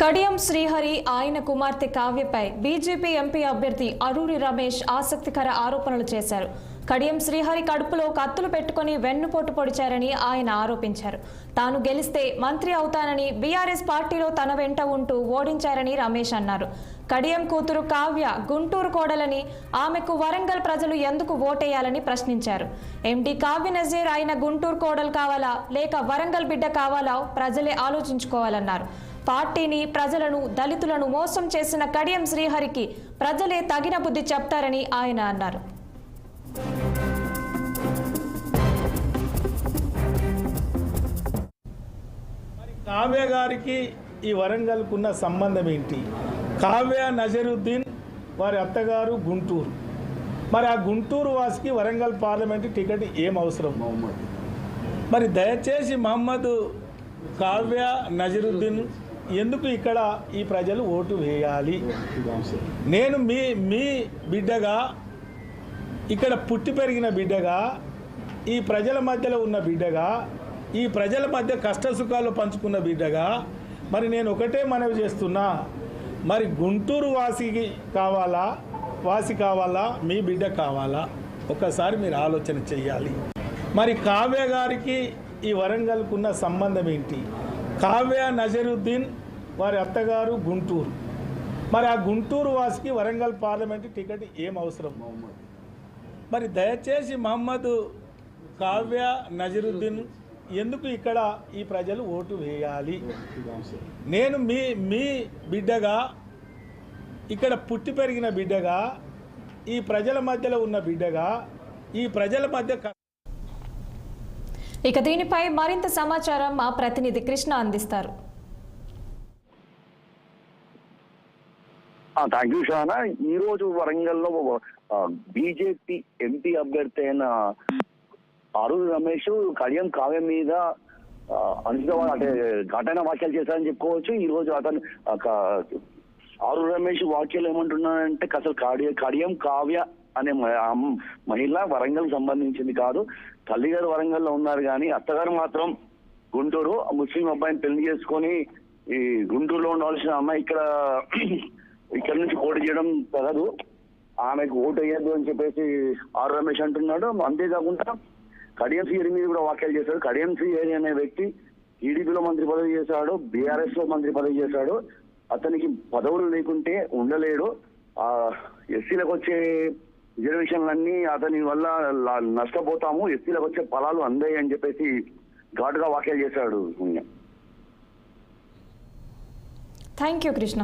కడియం శ్రీహరి ఆయన కుమార్తె కావ్యపై BJP MP అభ్యర్థి అరూరి రమేష్ ఆసక్తికర ఆరోపణలు చేశారు. కడియం శ్రీహరి కడుపులో కత్తులు పెట్టుకుని వెన్నుపోటు పొడిచారని ఆయన ఆరోపించారు. తాను గెలిస్తే మంత్రి అవుతానని బీఆర్ఎస్ పార్టీలో తన వెంట ఉంటూ ఓడించారని రమేష్ అన్నారు. కడియం కూతురు కావ్య గుంటూరు కోడలని, ఆమెకు వరంగల్ ప్రజలు ఎందుకు ఓటేయాలని ప్రశ్నించారు. ఎండి కావ్య నజీర్ ఆయన గుంటూరు కోడలు కావాలా లేక వరంగల్ బిడ్డ కావాలా ప్రజలే ఆలోచించుకోవాలన్నారు. పార్టీని, ప్రజలను, దళితులను మోసం చేసిన కడియం శ్రీహరికి ప్రజలే తగిన బుద్ధి చెప్తారని ఆయన అన్నారు. కావ్య గారికి ఈ వరంగల్కున్న సంబంధం ఏంటి? కావ్య నజరుద్దీన్ వారి అత్తగారు గుంటూరు. మరి ఆ గుంటూరు వాసికి వరంగల్ పార్లమెంటు టికెట్ ఏం అవసరం? మరి దయచేసి మహమ్మద్ కావ్య నజరుద్దీన్ ఎందుకు ఇక్కడ ఈ ప్రజలు ఓటు వేయాలి? నేను మీ బిడ్డగా, ఇక్కడ పుట్టి పెరిగిన బిడ్డగా, ఈ ప్రజల మధ్యలో ఉన్న బిడ్డగా, ఈ ప్రజల మధ్య కష్ట సుఖాలు పంచుకున్న బిడ్డగా, మరి నేను ఒకటే మనవి చేస్తున్నా, మరి గుంటూరు వాసి కావాలా మీ బిడ్డ కావాలా? ఒకసారి మీరు ఆలోచన చెయ్యాలి. మరి కావ్య గారికి ఈ వరంగల్కున్న సంబంధం ఏంటి? కావ్య నజరుద్దీన్ వారి అత్తగారు గుంటూరు. మరి ఆ గుంటూరు వాసికి వరంగల్ పార్లమెంటు టికెట్ ఏం అవసరం? మరి దయచేసి మహమ్మద్ కావ్య నజరుద్దీన్ ఎందుకు ఇక్కడ ఈ ప్రజలు ఓటు వేయాలి? నేను మీ బిడ్డగా, ఇక్కడ పుట్టి పెరిగిన బిడ్డగా, ఈ ప్రజల మధ్యలో ఉన్న బిడ్డగా, ఈ ప్రజల మధ్య. ఇక దీనిపై మరింత సమాచారం మా ప్రతినిధి కృష్ణ అందిస్తారు. Thank you Shana. ఈ రోజు వరంగల్లో బీజేపీ ఎంపీ అభ్యర్థి అయిన అరూరి రమేష్ కడియం కావ్య మీద అంటే ఘటన వ్యాఖ్యలు చేశారని చెప్పుకోవచ్చు. ఈ రోజు అతను అరూరి రమేష్ వ్యాఖ్యలు ఏమంటున్నారంటే అసలు కడియం కావ్య అనే మహిళ వరంగల్ సంబంధించింది కాదు. తల్లిగారు వరంగల్లో ఉన్నారు కానీ అత్తగారు మాత్రం గుంటూరు. ముస్లిం అబ్బాయిని పెళ్లి చేసుకొని ఈ గుంటూరులో ఉండాల్సిన అమ్మాయి ఇక్కడ నుంచి పోటీ చేయడం తగదు, ఆమెకు ఓటు వేయద్దు అని చెప్పేసి ఆర్ రమేష్ అంటున్నాడు. అంతేకాకుండా కడియం శ్రీహరి మీద కూడా వ్యాఖ్యలు చేశాడు. కడియం శ్రీహరి అనే వ్యక్తి టీడీపీలో మంత్రి పదవి చేశాడు, బీఆర్ఎస్ లో మంత్రి పదవి చేశాడు. అతనికి పదవులు లేకుంటే ఉండలేడు. ఎస్సీలకు వచ్చే రిజర్వేషన్లన్నీ అతని వల్ల నష్టపోతాము, ఎస్సీలకు వచ్చే ఫలాలు అందాయి అని చెప్పేసి ఘాటుగా వ్యాఖ్యలు చేశాడు. Thank you Krishna.